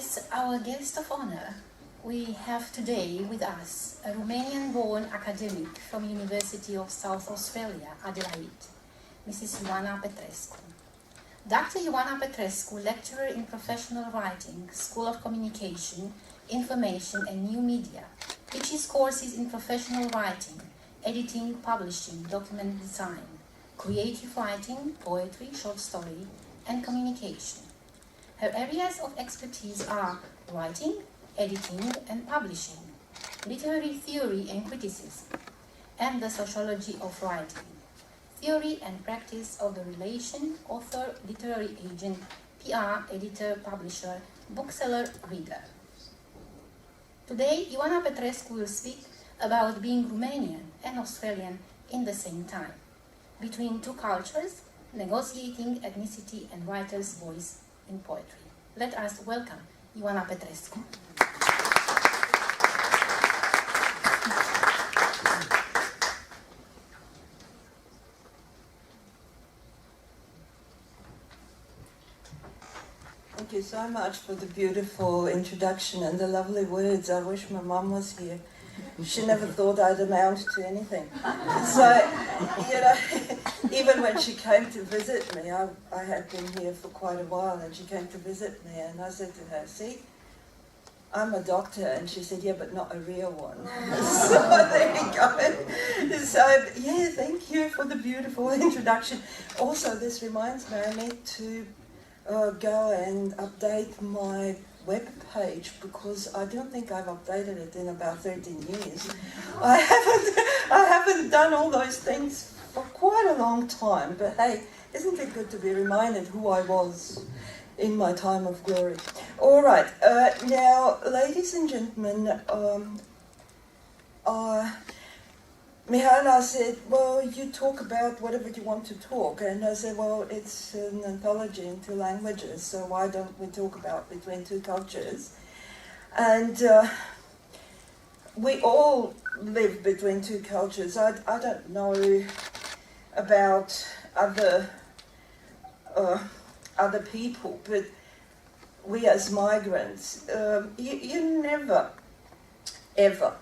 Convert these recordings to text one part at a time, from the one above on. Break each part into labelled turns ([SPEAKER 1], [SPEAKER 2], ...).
[SPEAKER 1] As our guest of honor, we have today with us a Romanian-born academic from University of South Australia, Adelaide, Mrs. Ioana Petrescu. Dr. Ioana Petrescu, lecturer in professional writing, School of Communication, Information and New Media, teaches courses in professional writing, editing, publishing, document design, creative writing, poetry, short story, and communication. Her areas of expertise are writing, editing and publishing, literary theory and criticism, and the sociology of writing, theory and practice of the relation author, literary agent, PR, editor, publisher, bookseller, reader. Today, Ioana Petrescu will speak about being Romanian and Australian in the same time, between two cultures, negotiating ethnicity and writer's voice in poetry. Let us welcome Ioana Petrescu.
[SPEAKER 2] Thank you so much for the beautiful introduction and the lovely words. I wish my mum was here. She never thought I'd amount to anything. So, you know, even when she came to visit me, I had been here for quite a while, and she came to visit me, and I said to her, see, I'm a doctor, and she said, yeah, but not a real one. So there you go. So, yeah, thank you for the beautiful introduction. Also, this reminds me, I need to go and update my web page, because I don't think I've updated it in about 13 years. I haven't done all those things for quite a long time, but hey, isn't it good to be reminded who I was in my time of glory? All right, now, ladies and gentlemen, Mihaela said, well, you talk about whatever you want to talk. And I said, well, it's an anthology in two languages, so why don't we talk about between two cultures? And we all live between two cultures. I don't know about other people, but we as migrants, you never, ever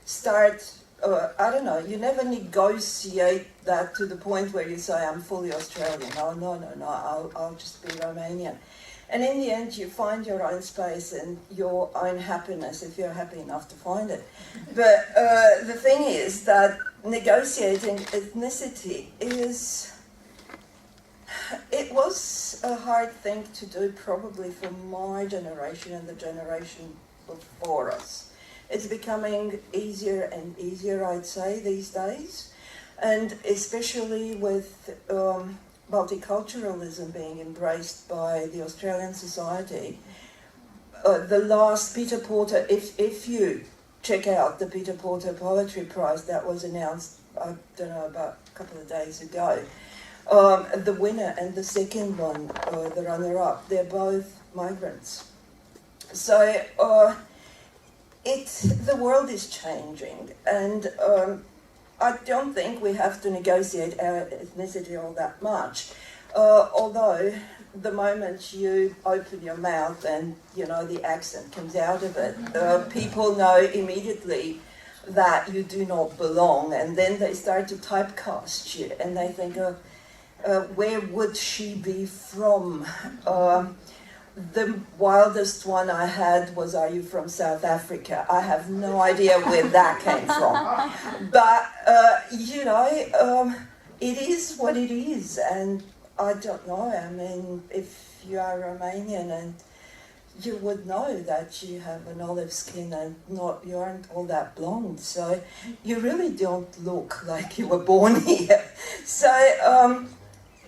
[SPEAKER 2] start... I don't know, you never negotiate that to the point where you say, I'm fully Australian. Oh, no, I'll just be Romanian. And in the end, you find your own space and your own happiness, if you're happy enough to find it. But the thing is that negotiating ethnicity it was a hard thing to do, probably for my generation and the generation before us. It's becoming easier and easier, I'd say, these days. And especially with multiculturalism being embraced by the Australian society. The last Peter Porter, if you check out the Peter Porter Poetry Prize that was announced, I don't know, about a couple of days ago, the winner and the second one, the runner-up, they're both migrants. So, the world is changing, and I don't think we have to negotiate our ethnicity all that much. Although the moment you open your mouth and, you know, the accent comes out of it, people know immediately that you do not belong, and then they start to typecast you, and they think, where would she be from? The wildest one I had was, are you from South Africa? I have no idea where that came from. But, you know, it is what it is. And I don't know, I mean, if you are Romanian, and you would know that you have an olive skin and you aren't all that blonde. So you really don't look like you were born here. So,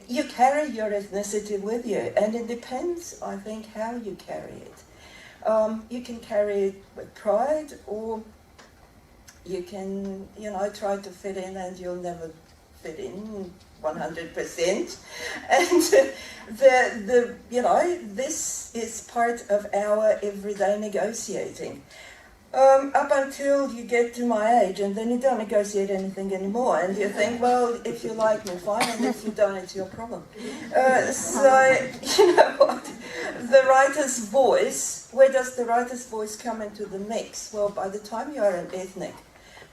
[SPEAKER 2] you carry your ethnicity with you, and it depends, I think, how you carry it. You can carry it with pride, or you can, you know, try to fit in, and you'll never fit in 100%. And you know, this is part of our everyday negotiating. up until you get to my age, and then you don't negotiate anything anymore, and you think, well, if you like me, fine, and if you don't, it's your problem. So, you know what, the writer's voice, where does the writer's voice come into the mix? Well, by the time you are an ethnic,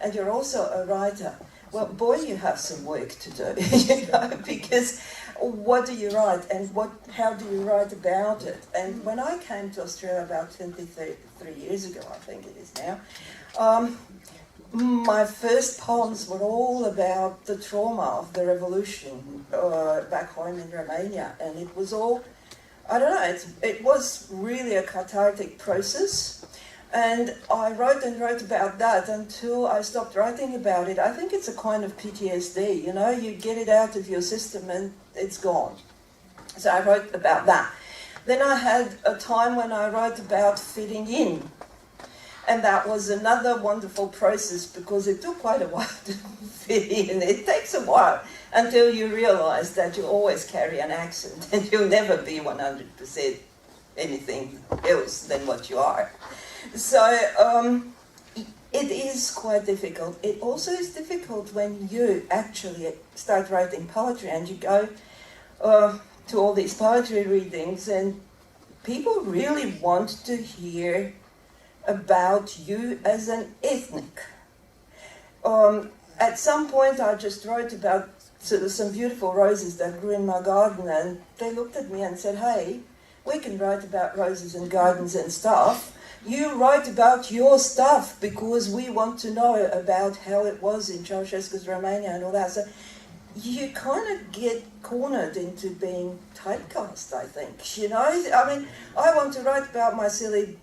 [SPEAKER 2] and you're also a writer, well, boy, you have some work to do, you know, because what do you write, and how do you write about it? And when I came to Australia about 23 years ago, I think it is now, my first poems were all about the trauma of the revolution back home in Romania, and it was all, I don't know, it was really a cathartic process. And I wrote and wrote about that until I stopped writing about it. I think it's a kind of PTSD, you know, you get it out of your system and it's gone. So I wrote about that. Then I had a time when I wrote about fitting in. And that was another wonderful process because it took quite a while to fit in. It takes a while until you realize that you always carry an accent and you'll never be 100% anything else than what you are. So it is quite difficult. It also is difficult when you actually start writing poetry and you go to all these poetry readings and people really want to hear about you as an ethnic. At some point I just wrote about some beautiful roses that grew in my garden, and they looked at me and said, hey, we can write about roses and gardens and stuff. You write about your stuff because we want to know about how it was in Ceausescu's Romania and all that. So you kind of get cornered into being typecast, I think. You know, I mean, I want to write about my silly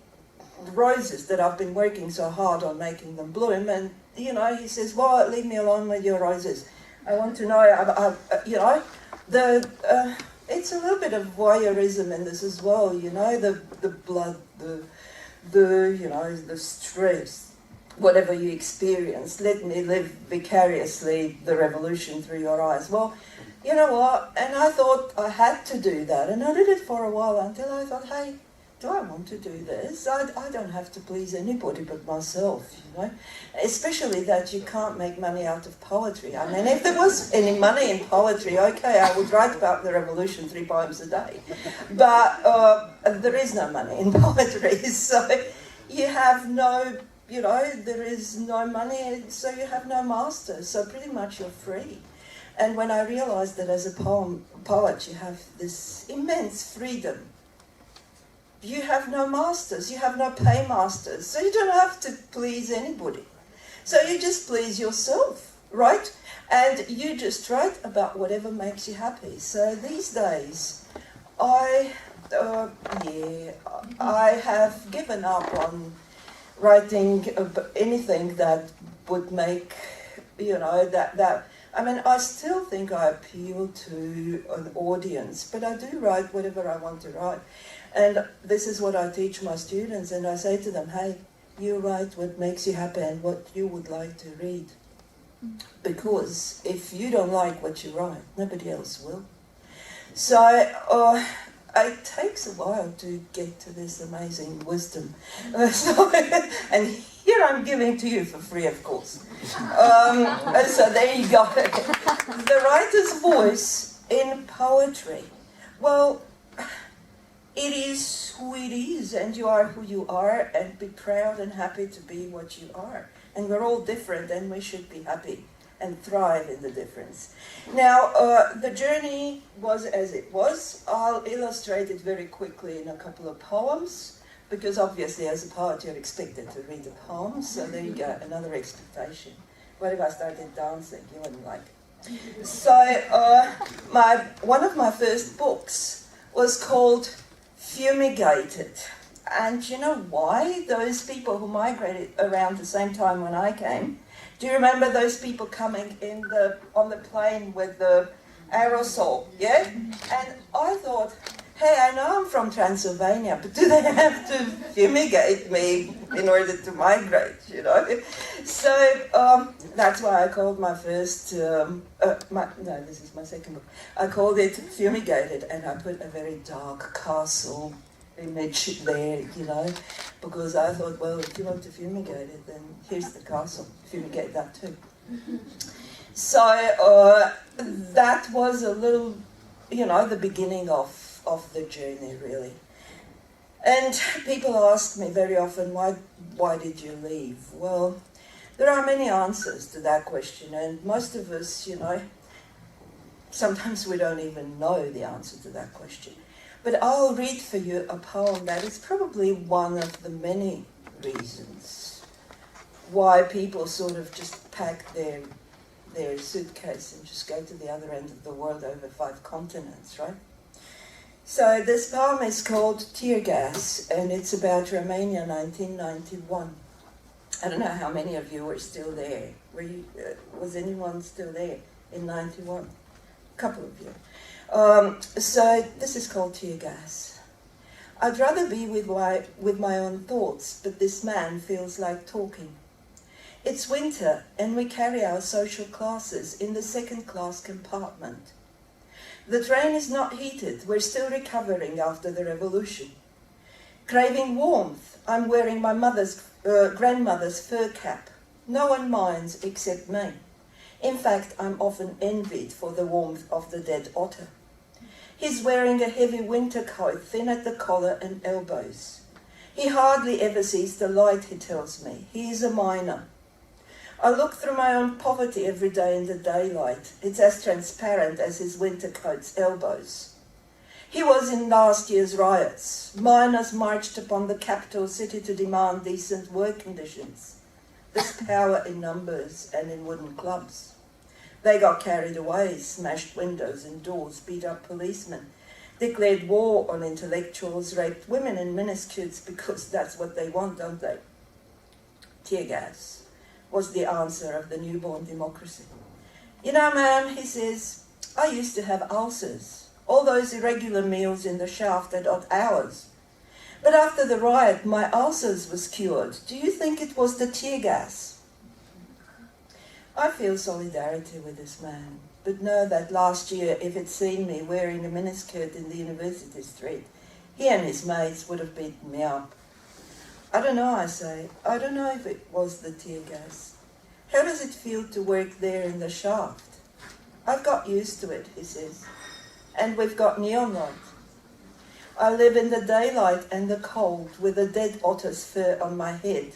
[SPEAKER 2] roses that I've been working so hard on making them bloom, and, you know, he says, well, leave me alone with your roses. I want to know, you know, it's a little bit of voyeurism in this as well, you know, the blood, the you know, the stress, whatever you experience, let me live vicariously the revolution through your eyes. Well, you know what, and I thought I had to do that, and I did it for a while until I thought, hey, do I want to do this? I don't have to please anybody but myself, you know, especially that you can't make money out of poetry. I mean, if there was any money in poetry, okay, I would write about the revolution 3 poems a day, but there is no money in poetry, so you have no, you know, there is no money, so you have no master, so pretty much you're free. And when I realized that as a poet you have this immense freedom, you have no masters, you have no paymasters, so you don't have to please anybody. So you just please yourself, right? And you just write about whatever makes you happy. So these days, I have given up on writing anything that would make, you know, I mean, I still think I appeal to an audience, but I do write whatever I want to write. And this is what I teach my students, and I say to them, hey, you write what makes you happy and what you would like to read. Because if you don't like what you write, nobody else will. So it takes a while to get to this amazing wisdom. And here I'm giving to you for free, of course. So there you go. The writer's voice in poetry. Well, it is who it is, and you are who you are, and be proud and happy to be what you are. And we're all different, and we should be happy and thrive in the difference. Now, the journey was as it was. I'll illustrate it very quickly in a couple of poems, because obviously as a poet you're expected to read a poem, so there you go, another expectation. What if I started dancing? You wouldn't like it. So, one of my first books was called Fumigated. And you know why? Those people who migrated around the same time when I came, do you remember those people coming on the plane with the aerosol, yeah? And I thought, hey, I know I'm from Transylvania, but do they have to fumigate me in order to migrate, you know? So that's why I called my first, this is my second book. I called it Fumigated, and I put a very dark castle image there, you know, because I thought, well, if you want to fumigate it, then here's the castle, fumigate that too. So that was a little, you know, the beginning of the journey, really. And people ask me very often, why did you leave? Well, there are many answers to that question, and most of us, you know, sometimes we don't even know the answer to that question. But I'll read for you a poem that is probably one of the many reasons why people sort of just pack their suitcase and just go to the other end of the world over 5 continents, right? So this poem is called Tear Gas, and it's about Romania 1991. I don't know how many of you were still there. Was anyone still there in 91? A couple of you. So this is called Tear Gas. I'd rather be with my own thoughts, but this man feels like talking. It's winter, and we carry our social classes in the 2nd class compartment. The train is not heated. We're still recovering after the revolution. Craving warmth, I'm wearing my grandmother's fur cap. No one minds except me. In fact, I'm often envied for the warmth of the dead otter. He's wearing a heavy winter coat, thin at the collar and elbows. He hardly ever sees the light, he tells me. He is a miner. I look through my own poverty every day in the daylight. It's as transparent as his winter coat's elbows. He was in last year's riots. Miners marched upon the capital city to demand decent work conditions. There's power in numbers and in wooden clubs. They got carried away, smashed windows and doors, beat up policemen, declared war on intellectuals, raped women in miniskirts because that's what they want, don't they? Tear gas was the answer of the newborn democracy. You know, ma'am, he says, I used to have ulcers, all those irregular meals in the shaft at odd hours. But after the riot, my ulcers was cured. Do you think it was the tear gas? I feel solidarity with this man, but know that last year, if he'd seen me wearing a miniskirt in the university street, he and his mates would have beaten me up. I don't know, I say. I don't know if it was the tear gas. How does it feel to work there in the shaft? I've got used to it, he says. And we've got neon light. I live in the daylight and the cold with a dead otter's fur on my head.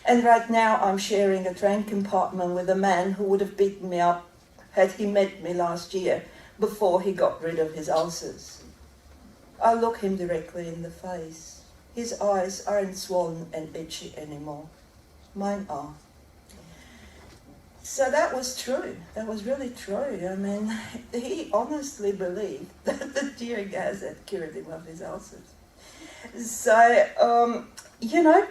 [SPEAKER 2] And right now I'm sharing a train compartment with a man who would have beaten me up had he met me last year before he got rid of his ulcers. I look him directly in the face. His eyes aren't swollen and itchy anymore. Mine are. So that was true. That was really true. I mean, he honestly believed that the tear gas had cured him of his ulcers. So, you know,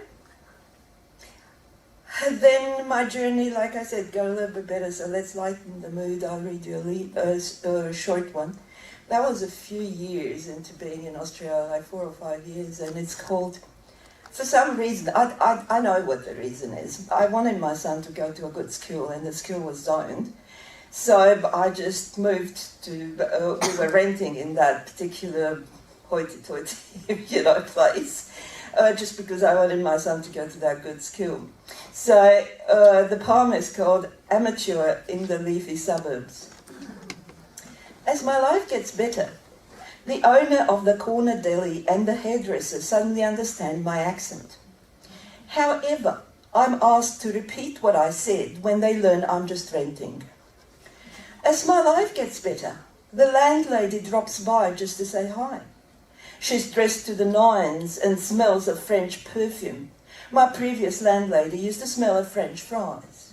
[SPEAKER 2] then my journey, like I said, got a little bit better. So let's lighten the mood. I'll read you a short one. That was a few years into being in Australia, like 4 or 5 years, and it's called, for some reason, I know what the reason is. I wanted my son to go to a good school, and the school was zoned. So I just moved to, we were renting in that particular hoity-toity, you know, place, just because I wanted my son to go to that good school. So the poem is called Amateur in the Leafy Suburbs. As my life gets better, the owner of the corner deli and the hairdresser suddenly understand my accent. However, I'm asked to repeat what I said when they learn I'm just renting. As my life gets better, the landlady drops by just to say hi. She's dressed to the nines and smells of French perfume. My previous landlady used to smell of French fries.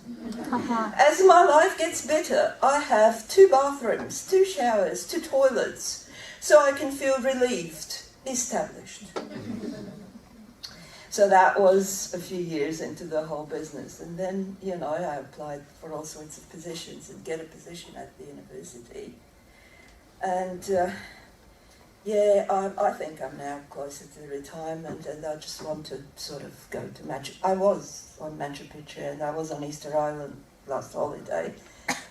[SPEAKER 2] As my life gets better, I have 2 bathrooms, 2 showers, 2 toilets, so I can feel relieved, established. So that was a few years into the whole business. And then, you know, I applied for all sorts of positions and get a position at the university. And yeah, I think I'm now closer to retirement, and I just want to sort of go to Machu. I was on Machu Picchu and I was on Easter Island last holiday.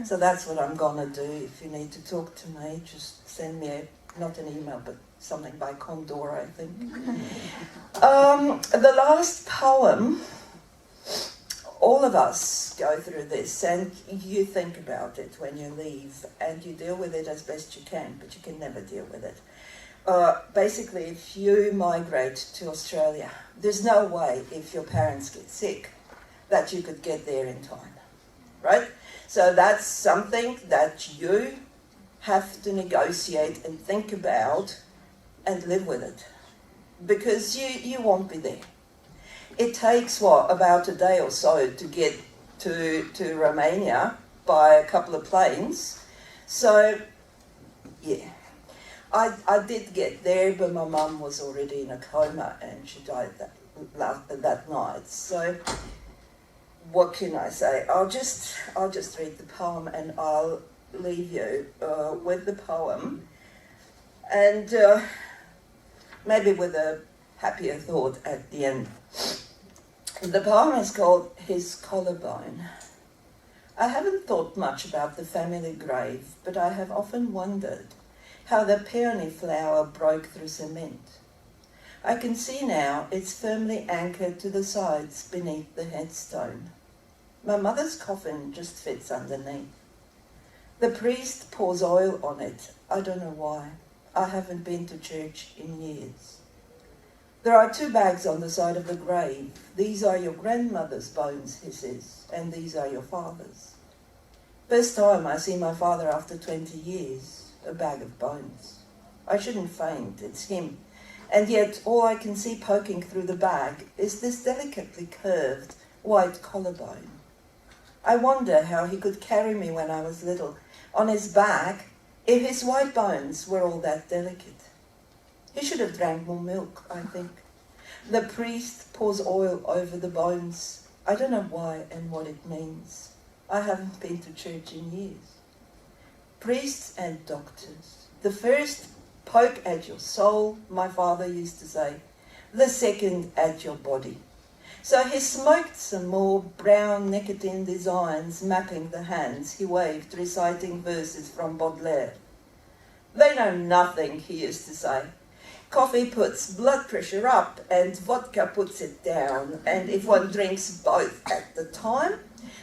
[SPEAKER 2] So that's what I'm gonna do. If you need to talk to me, just send me a not an email, but something by Condor, I think. The last poem, all of us go through this, and you think about it when you leave, and you deal with it as best you can, but you can never deal with it. Basically, if you migrate to Australia, there's no way, if your parents get sick, that you could get there in time, right? So that's something that you have to negotiate and think about and live with it, because you won't be there. It takes, about a day or so to get to Romania by a couple of planes. So, yeah. I did get there, but my mum was already in a coma and she died that night. So, what can I say? I'll just read the poem and I'll leave you with the poem, and maybe with a happier thought at the end. The poem is called His Collarbone. I haven't thought much about the family grave, but I have often wondered how the peony flower broke through cement. I can see now it's firmly anchored to the sides beneath the headstone. My mother's coffin just fits underneath. The priest pours oil on it. I don't know why. I haven't been to church in years. There are 2 bags on the side of the grave. These are your grandmother's bones, he says, and these are your father's. First time I see my father after 20 years. A bag of bones. I shouldn't faint, it's him. And yet all I can see poking through the bag is this delicately curved white collarbone. I wonder how he could carry me when I was little on his back if his white bones were all that delicate. He should have drank more milk, I think. The priest pours oil over the bones. I don't know why and what it means. I haven't been to church in years. Priests and doctors. The first poke at your soul, my father used to say. The second at your body. So he smoked some more brown nicotine designs mapping the hands he waved, reciting verses from Baudelaire. They know nothing, he used to say. Coffee puts blood pressure up and vodka puts it down, and if one drinks both at the time,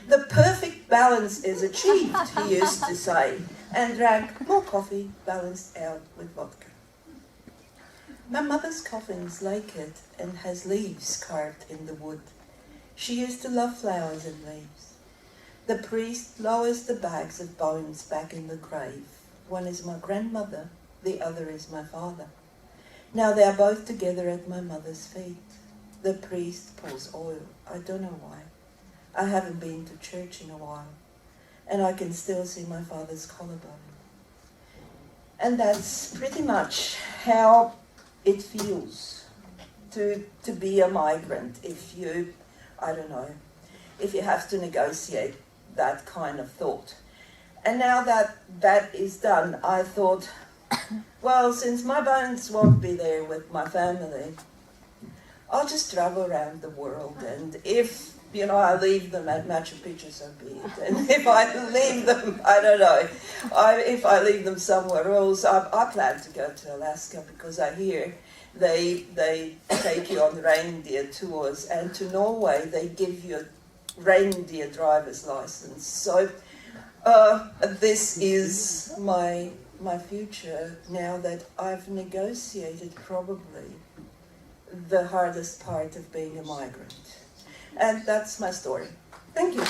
[SPEAKER 2] the perfect balance is achieved, he used to say, and drank more coffee balanced out with vodka. My mother's coffin's lacquered and has leaves carved in the wood. She used to love flowers and leaves. The priest lowers the bags of bones back in the grave. One is my grandmother, the other is my father. Now they are both together at my mother's feet. The priest pours oil. I don't know why. I haven't been to church in a while, and I can still see my father's collarbone. And that's pretty much how it feels to be a migrant if you, I don't know, if you have to negotiate that kind of thought. And now that that is done, I thought, well, since my bones won't be there with my family, I'll just travel around the world, and if, I leave them at Machu Picchu, so be it. And if I leave them, I don't know, if I leave them somewhere else, I plan to go to Alaska, because I hear they take you on reindeer tours, and to Norway they give you a reindeer driver's license. So this is my future now that I've negotiated probably the hardest part of being a migrant. And that's my story. Thank you.